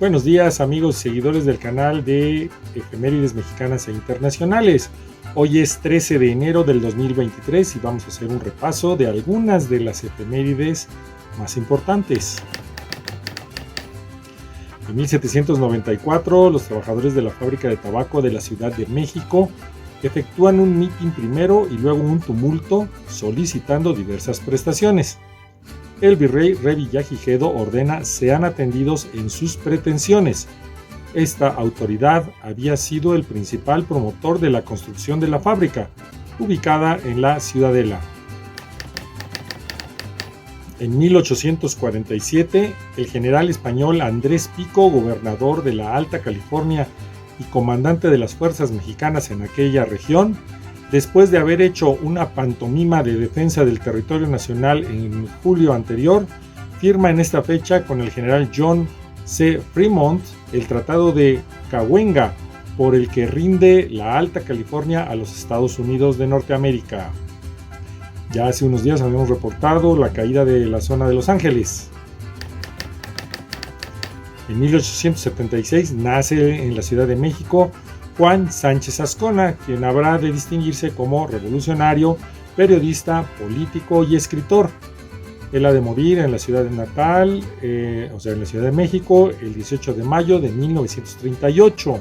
Buenos días, amigos y seguidores del canal de Efemérides Mexicanas e Internacionales. Hoy es 13 de enero del 2023 y vamos a hacer un repaso de algunas de las efemérides más importantes. En 1794, los trabajadores de la fábrica de tabaco de la Ciudad de México efectúan un mitin primero y luego un tumulto solicitando diversas prestaciones. El virrey Revillagigedo ordena sean atendidos en sus pretensiones. Esta autoridad había sido el principal promotor de la construcción de la fábrica, ubicada en la Ciudadela. En 1847, el general español Andrés Pico, gobernador de la Alta California y comandante de las fuerzas mexicanas en aquella región, después de haber hecho una pantomima de defensa del territorio nacional en julio anterior, firma en esta fecha con el general John C. Fremont el Tratado de Cahuenga, por el que rinde la Alta California a los Estados Unidos de Norteamérica. Ya hace unos días habíamos reportado la caída de la zona de Los Ángeles. En 1876 nace en la Ciudad de México Juan Sánchez Azcona, quien habrá de distinguirse como revolucionario, periodista, político y escritor. Él ha de morir en la ciudad natal, en la Ciudad de México, el 18 de mayo de 1938.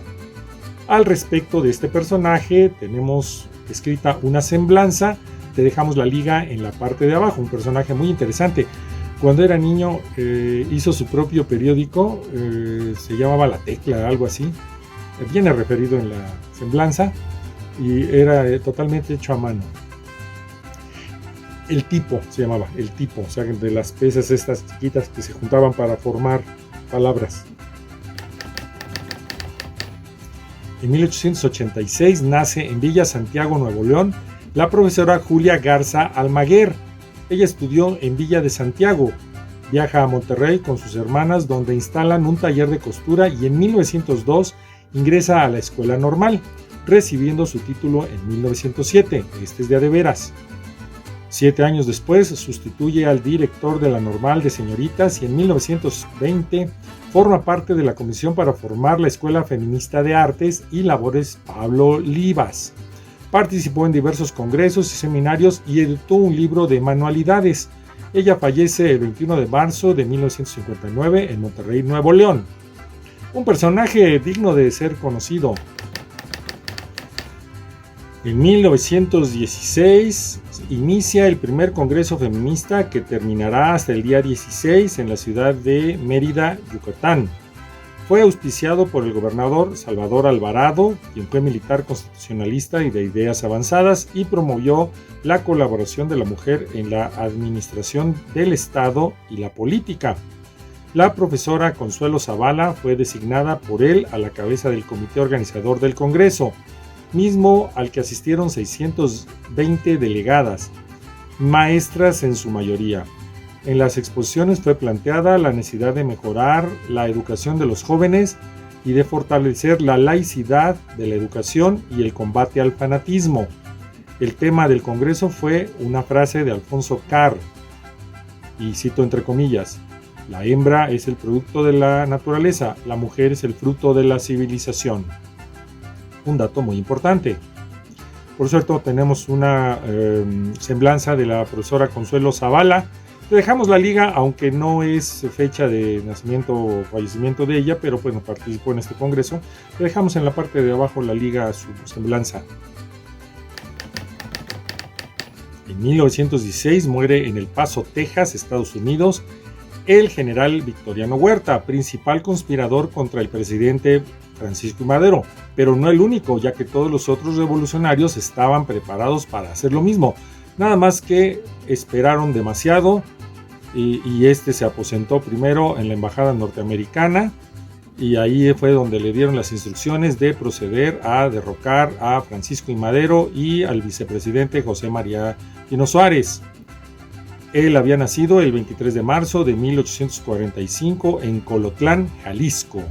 Al respecto de este personaje, tenemos escrita una semblanza. Te dejamos la liga en la parte de abajo, un personaje muy interesante. Cuando era niño hizo su propio periódico, se llamaba La Tecla, algo así. Viene referido en la semblanza y era totalmente hecho a mano. El tipo se llamaba, el tipo, o sea, de las piezas estas chiquitas que se juntaban para formar palabras. En 1886 nace en Villa Santiago, Nuevo León, la profesora Julia Garza Almaguer. Ella estudió en Villa de Santiago, viaja a Monterrey con sus hermanas donde instalan un taller de costura y en 1902 ingresa a la Escuela Normal, recibiendo su título en 1907, este es de veras. 7 años después sustituye al director de la Normal de Señoritas y en 1920 forma parte de la comisión para formar la Escuela Feminista de Artes y Labores Pablo Livas. Participó en diversos congresos y seminarios y editó un libro de manualidades. Ella fallece el 21 de marzo de 1959 en Monterrey, Nuevo León. Un personaje digno de ser conocido. En 1916 inicia el primer congreso feminista que terminará hasta el día 16 en la ciudad de Mérida, Yucatán. Fue auspiciado por el gobernador Salvador Alvarado, quien fue militar constitucionalista y de ideas avanzadas y promovió la colaboración de la mujer en la administración del Estado y la política. La profesora Consuelo Zavala fue designada por él a la cabeza del comité organizador del Congreso, mismo al que asistieron 620 delegadas, maestras en su mayoría. En las exposiciones fue planteada la necesidad de mejorar la educación de los jóvenes y de fortalecer la laicidad de la educación y el combate al fanatismo. El tema del Congreso fue una frase de Alfonso Carr, y cito entre comillas: la hembra es el producto de la naturaleza, la mujer es el fruto de la civilización. Un dato muy importante. Por cierto, tenemos una semblanza de la profesora Consuelo Zavala. Te dejamos la liga, aunque no es fecha de nacimiento o fallecimiento de ella, pero bueno, participó en este congreso. Te dejamos en la parte de abajo la liga a su semblanza. En 1916 muere en El Paso, Texas, Estados Unidos, el general Victoriano Huerta, principal conspirador contra el presidente Francisco I. Madero, pero no el único, ya que todos los otros revolucionarios estaban preparados para hacer lo mismo, nada más que esperaron demasiado y este se aposentó primero en la embajada norteamericana y ahí fue donde le dieron las instrucciones de proceder a derrocar a Francisco I. Madero y al vicepresidente José María Pino Suárez. Él había nacido el 23 de marzo de 1845 en Colotlán, Jalisco.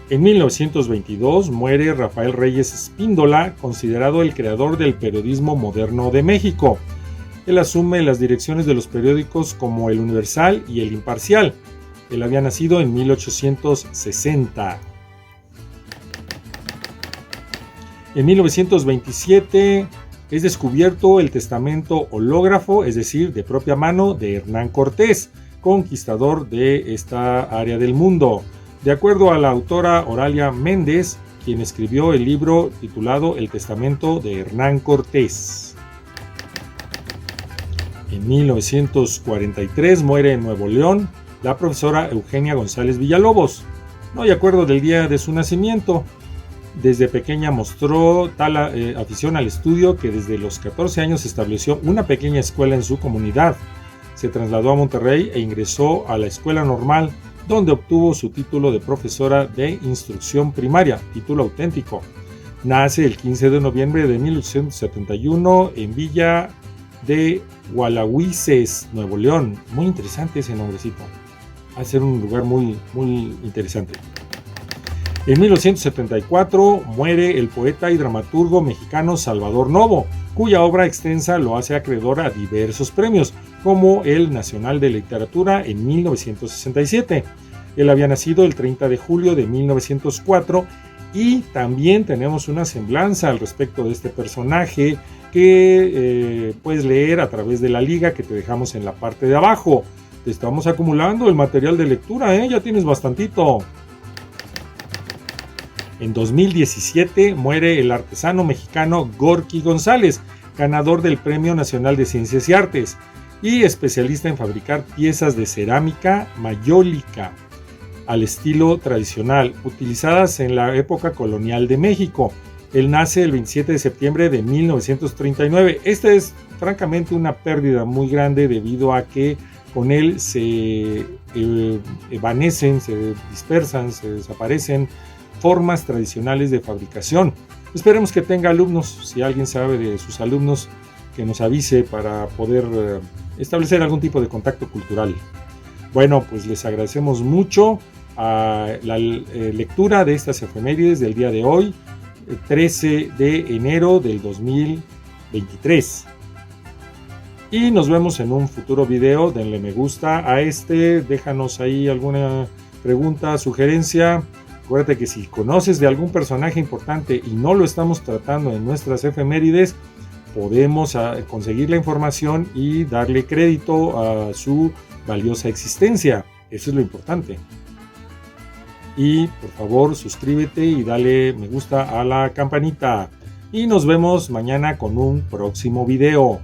En 1922 muere Rafael Reyes Espíndola, considerado el creador del periodismo moderno de México. Él asume las direcciones de los periódicos como El Universal y El Imparcial. Él había nacido en 1860. En 1927 es descubierto el testamento hológrafo, es decir, de propia mano de Hernán Cortés, conquistador de esta área del mundo. De acuerdo a la autora Oralia Méndez, quien escribió el libro titulado El testamento de Hernán Cortés. En 1943 muere en Nuevo León la profesora Eugenia González Villalobos. No hay acuerdo del día de su nacimiento. Desde pequeña mostró tal afición al estudio que desde los 14 años estableció una pequeña escuela en su comunidad. Se trasladó a Monterrey e ingresó a la Escuela Normal, donde obtuvo su título de profesora de instrucción primaria, título auténtico. Nace el 15 de noviembre de 1871 en Villa de Gualahuises, Nuevo León. Muy interesante ese nombrecito. Va a ser un lugar muy interesante. En 1974 muere el poeta y dramaturgo mexicano Salvador Novo, cuya obra extensa lo hace acreedor a diversos premios, como el Nacional de Literatura en 1967. Él había nacido el 30 de julio de 1904 y también tenemos una semblanza al respecto de este personaje que puedes leer a través de la liga que te dejamos en la parte de abajo. Te estamos acumulando el material de lectura, ya tienes bastantito. En 2017 muere el artesano mexicano Gorky González, ganador del Premio Nacional de Ciencias y Artes y especialista en fabricar piezas de cerámica mayólica al estilo tradicional, utilizadas en la época colonial de México. Él nace el 27 de septiembre de 1939. Esta es francamente una pérdida muy grande debido a que con él se evanecen, se dispersan, se desaparecen formas tradicionales de fabricación. Esperemos que tenga alumnos. Si alguien sabe de sus alumnos, que nos avise para poder establecer algún tipo de contacto cultural. Bueno, pues les agradecemos mucho la lectura de estas efemérides del día de hoy, 13 de enero del 2023. Y nos vemos en un futuro video. Denle me gusta a déjanos ahí alguna pregunta, sugerencia. Acuérdate que si conoces de algún personaje importante y no lo estamos tratando en nuestras efemérides, podemos conseguir la información y darle crédito a su valiosa existencia. Eso es lo importante. Y por favor suscríbete y dale me gusta a la campanita. Y nos vemos mañana con un próximo video.